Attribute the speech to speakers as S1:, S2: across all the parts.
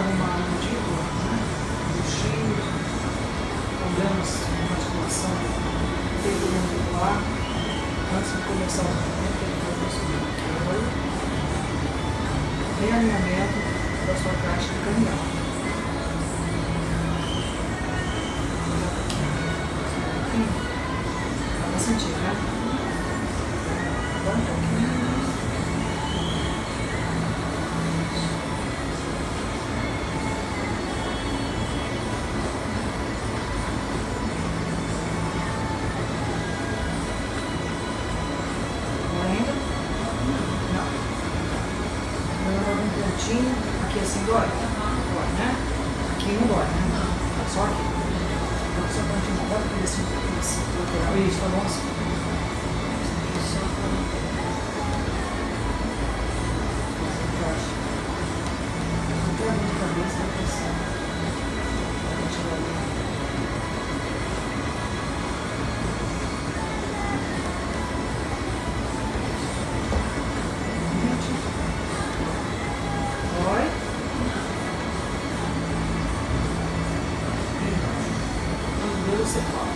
S1: arrumar a mandíbula, né? Buchinho, problemas na articulação, tempurino muscular. Antes de começar o tratamento, tem que fazer o seguinte: realinhamento da sua caixa cranial. Dá pra sentir, né? Dá um pouquinho. Aqui assim dói? Dói, né? Aqui não dói, né? Só aqui. Então, só pontinho agora para esse lateral. Isso, tá bom assim. Só para encaixe. Não tem a dor de cabeça, vai pensar. Vou tirar ali. Você fala.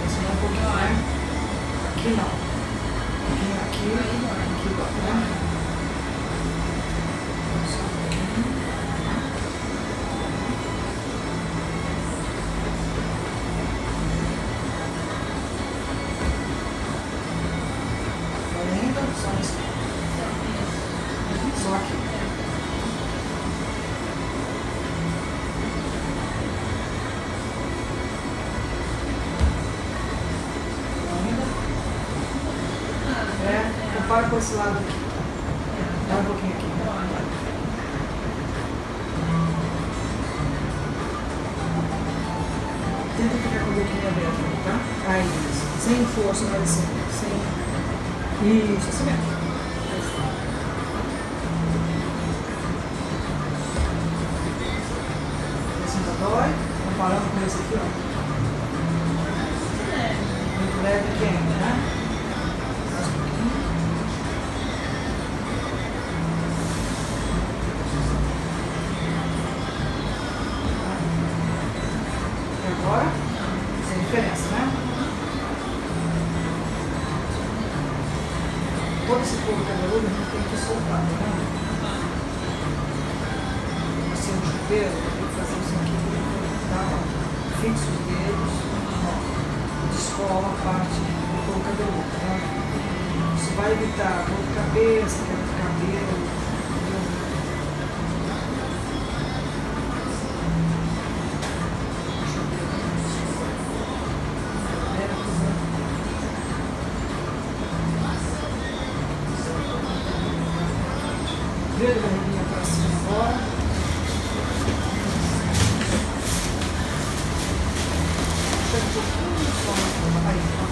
S1: Esse não é um pouquinho, né? Aqui não. Aqui, né? Só um pouquinho. Ainda, só isso. Só aqui. Para com esse lado aqui. Dá um pouquinho aqui. Tenta ficar com o boquinho aberto, tá? Aí, isso. Sem força, mas assim. Sem... Isso, assim mesmo. Esse ainda dói. Comparando com esse aqui, ó. Muito leve aqui ainda, né? Agora, sem diferença, né? Todo esse couro cabeludo a gente tem que soltar, tá vendo? Assim, no chuveiro, tem que fazer isso aqui, tá? Fixa os dedos, descola a parte do couro cabeludo, tá? Isso vai evitar dor de cabeça, queda de cabelo. Vira a barriguinha para cima agora. Chega um pouquinho só na aí, ó.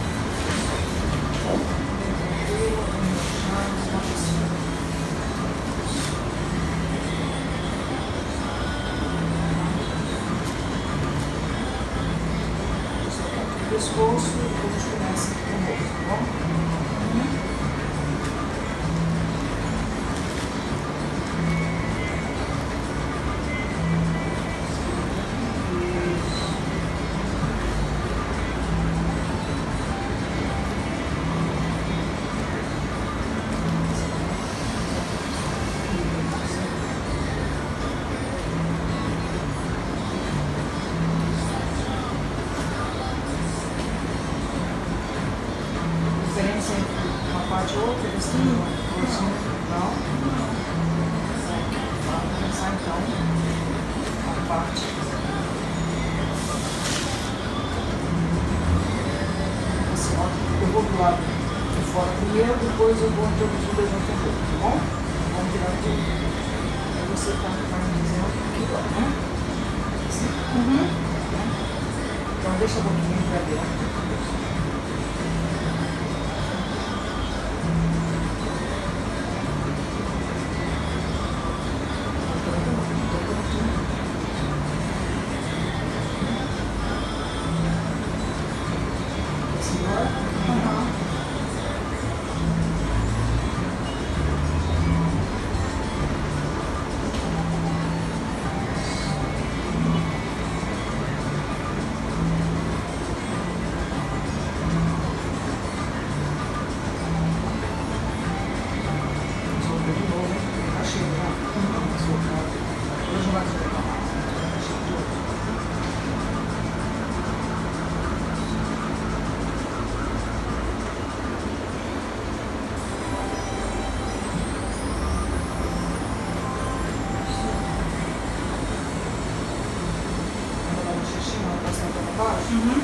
S1: Bem tranquilo, bem relaxado, só para cima. O pescoço e depois começa com o rosto, tá bom? Diferença entre uma parte e outra, eles têm uma porção não. Vamos começar então a parte. Assim, ó, eu vou do lado de fora primeiro, depois eu vou introduzir o desenho também, tá bom? Vamos tirar tudo. Aí você está dizendo aqui agora, né? Assim. Então deixa a boquinha para dentro.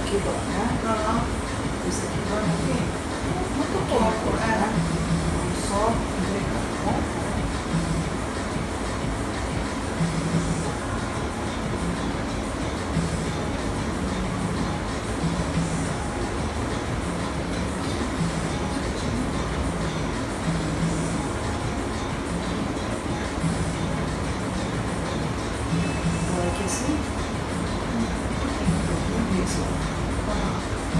S1: aqui dói, né?
S2: Aham.
S1: Esse aqui dói um pouquinho.
S2: Muito pouco,
S1: Né? Só endireitar, tá bom? Dói aqui assim? Isso.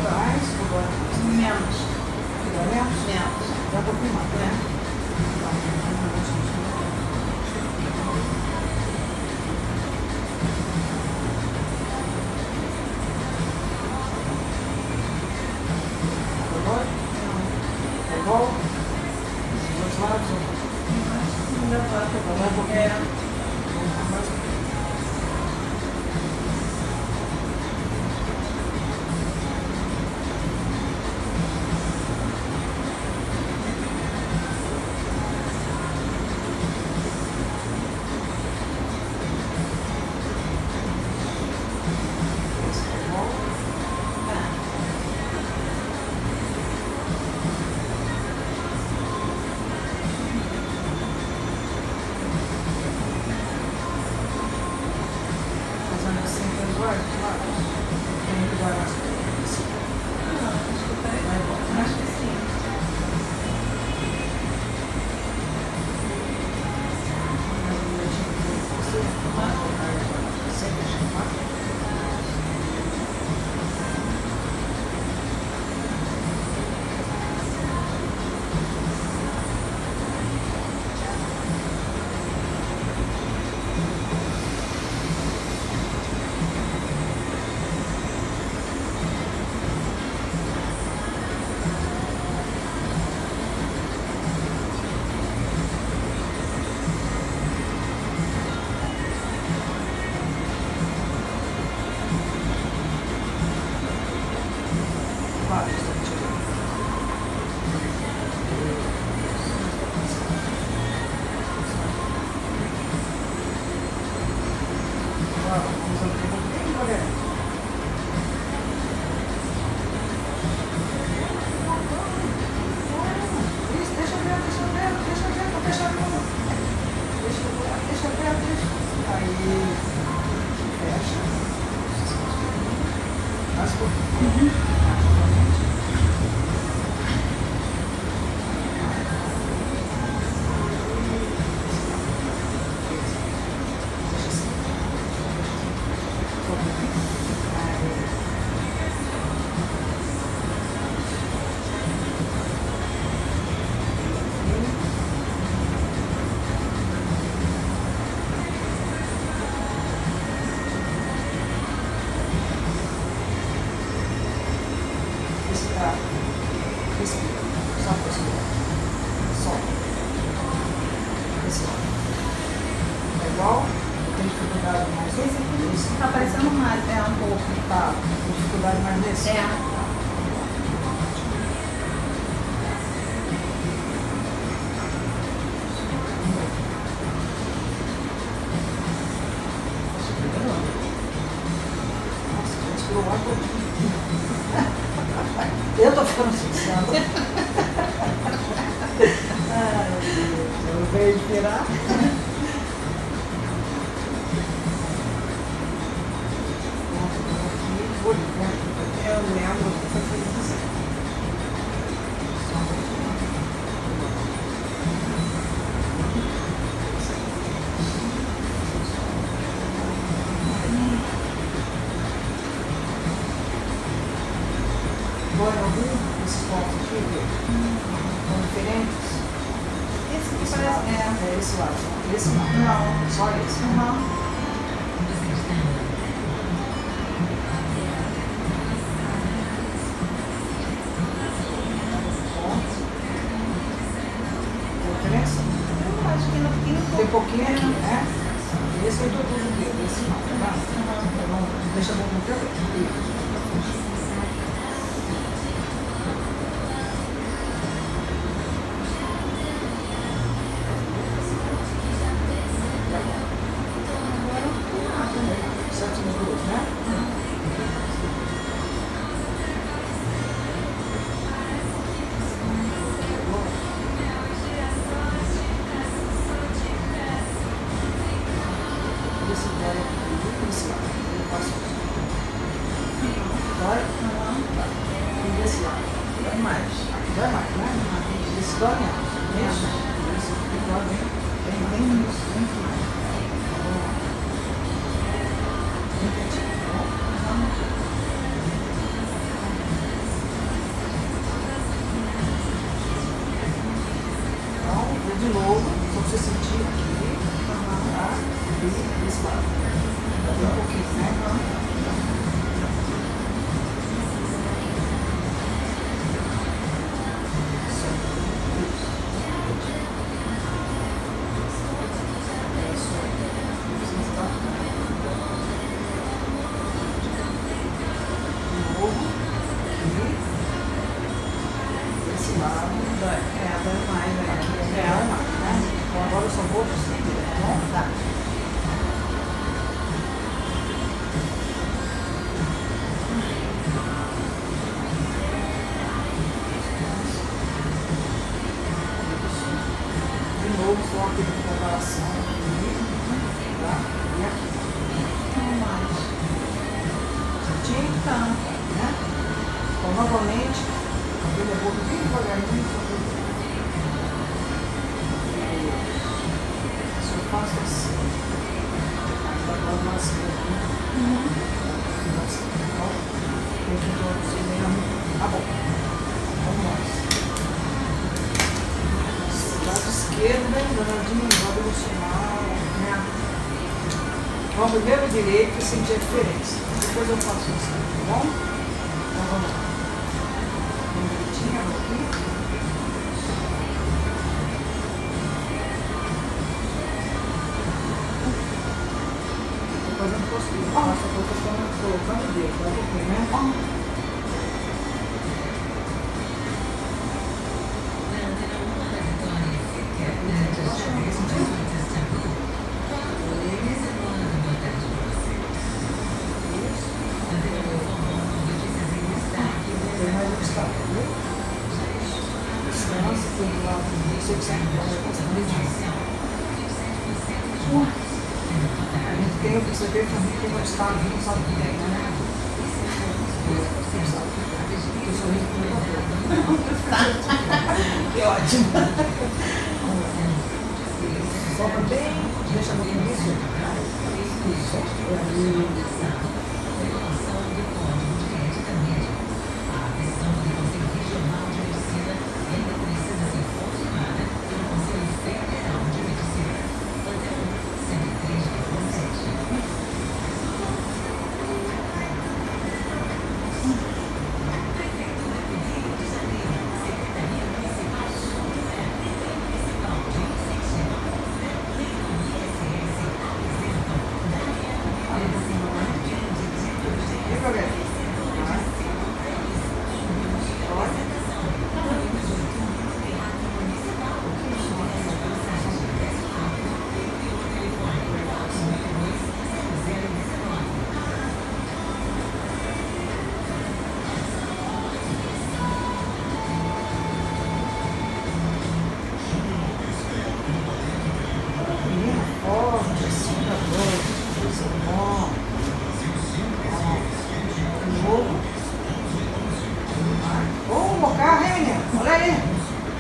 S1: Mais ou dói mais?
S2: Menos.
S1: Aqui dói menos?
S2: Menos.
S1: Dá um pouquinho mais, né? Tá bom? Tá igual? Os dois lados?
S2: Ainda vai.
S1: Vai um pouquinho.
S2: É.
S1: Vamos por mais um pouquinho. Esse tá bom? Fazendo assim, tem dói? Claro. Tem que dói mais assim. Vai embora, né?
S2: Acho que sim.
S1: Mais um minutinho pra você. Sempre chamar. Vai, estou tirando. Agora, vamos abrir um pouquinho, galera. Isso, deixa aberto, não fecha a mão. Deixa aberto, deixa. Aí, fecha. Mais um pouquinho. Deixa assim. Respirar. Respira. Só respira. Só. Respira. Tá igual? Tem dificuldade mais
S2: Esse aqui
S1: nesse?
S2: tá parecendo mais, um pouco.
S1: Tá. Tem dificuldade mais nesse?
S2: É.
S1: Nossa, já respirou o ar todinho. Eu tô ficando asfixiada. Ai, meu Deus. Eu veio esperar.
S2: Eu lembro que você fez isso.
S1: Dói algum desses pontos aqui? São diferentes?
S2: Esse que
S1: Esse
S2: parece.
S1: lado. É esse lado. Esse não.
S2: Não.
S1: Só esse.
S2: Aham.
S1: Tem diferença?
S2: Eu acho que ainda fica
S1: Tem pouquinho aqui, né? Esse eu introduzo o dedo, esse não, tá? Eu não deixa a mão no cabelo.
S2: agora.
S1: 7 minutos, né? Tá bem isso, bem aqui. Bem quietinho, tá bom? Então, vou de novo, só pra você sentir aqui, tá? E desse lado. Um pouquinho, né? Agora eu só vou estender, tá bom? Tá. De novo, só aqui de comparação aqui, tá? E aqui.
S2: Não mais.
S1: Certinho? Tá. Né? Então, novamente, abrindo a boca bem devagarinho, só que eu faço assim. Agora vai assim aqui. Então, tem que introduzir mesmo. Tá bom. Vamos lá. Lado esquerdo, lembrandinho, lado emocional, né? Vamos primeiro o direito e sentir a diferença. Depois eu faço isso, tá bom? Então vamos lá. Bem direitinho, aqui. Fazendo postura. Nossa, eu estou colocando o dedo, olha aqui, né? Tem mais um estado, viu? Nossa, tem do lado do 600, a gente tem o perceber que a gente tem um estado, a gente não sabe o que é, né? Eu sou muito
S2: Que ótimo.
S1: Solta bem, deixa no início. Isso.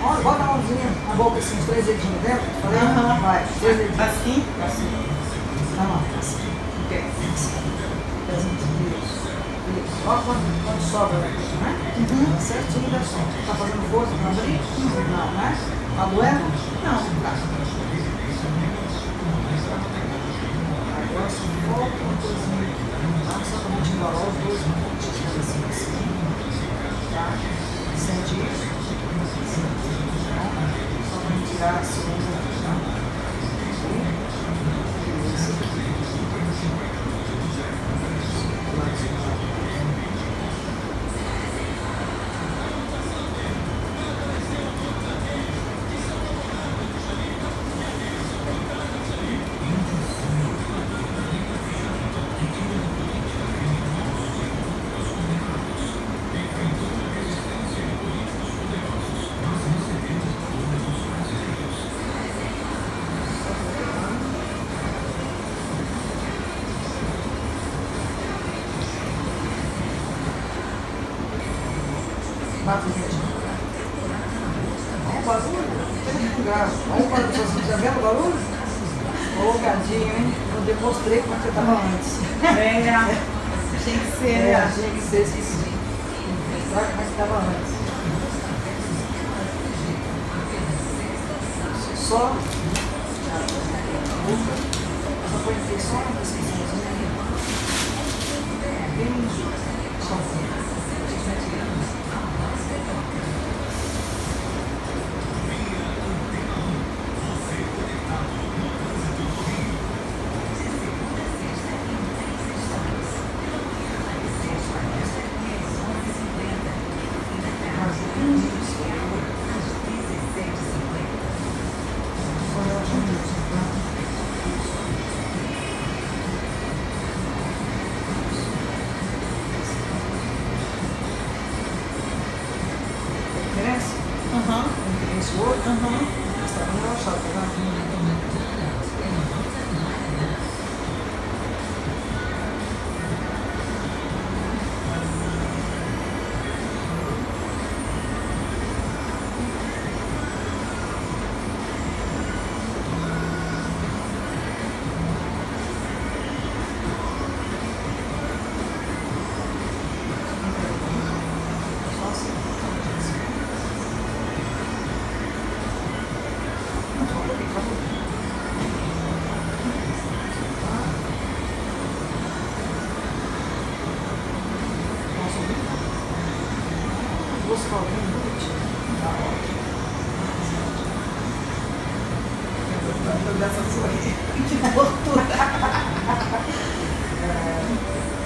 S1: Olha, bota a mãozinha na boca, assim, os 3 dedinhos dentro. Falei? Vai, 3 dedinhos.
S2: Assim?
S1: Assim. Não, assim. Em pé. Assim. Isso. Olha quando sobra daqui, né? Tá certinho da sobra. Tá fazendo força pra abrir? Não, né? Tá doendo? Não. Tá. Agora só volta uma coisinha aqui. Tá? Só pra gente igualar os dois pontos. Assim. Tá? Sente isso? Só para tirar a segunda, tá? Isso aqui. vendo o barulho? Ô, gadinho, hein? Eu demonstrei como você estava antes.
S2: Tinha que ser, né?
S1: Tinha que ser, esqueci. Mostrar como é que estava antes. Só. Essa foi só uma pesquisinha aí. Bem só. Esse outro, está bem relaxado, tá vendo? Só assim. Só um pouquinho, só um pouquinho. Nossa, duas calvinhas bonitinhas. Tá ótimo.
S2: Dessa sua aí. Que tortura.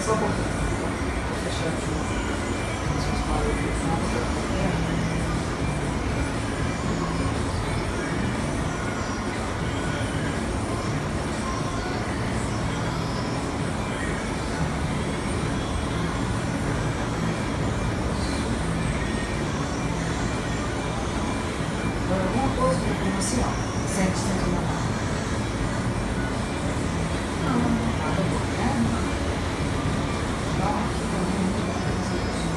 S1: Só um pouquinho. Vou fechar aqui. Essas paredes. Alguma coisa que eu como assim, ó. Sente, sente na mão. Nada bom, né? Então, aqui também a gente vai fazer isso.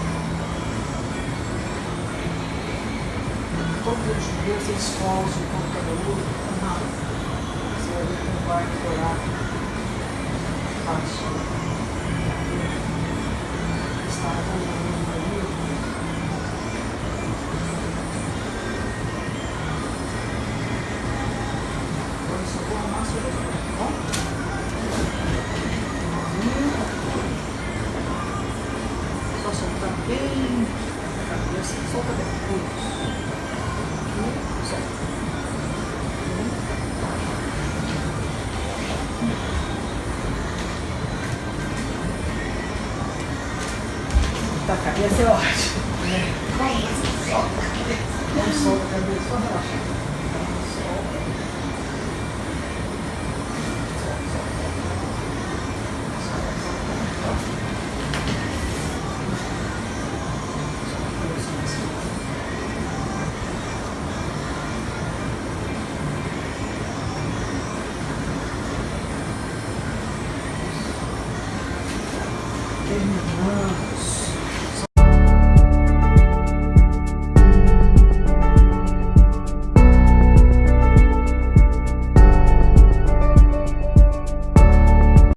S1: Todos os dias você escola o computador. Você vai ver como vai melhorar a sua. Está evoluindo ali. Agora eu só vou arrumar a sua letra, tá bom? Só soltar bem a cabeça, solta bem. Isso. Aqui, solta.
S2: Tá, a cabeça é ótimo.
S1: Não solta a cabeça, só relaxa. Solta. Termina.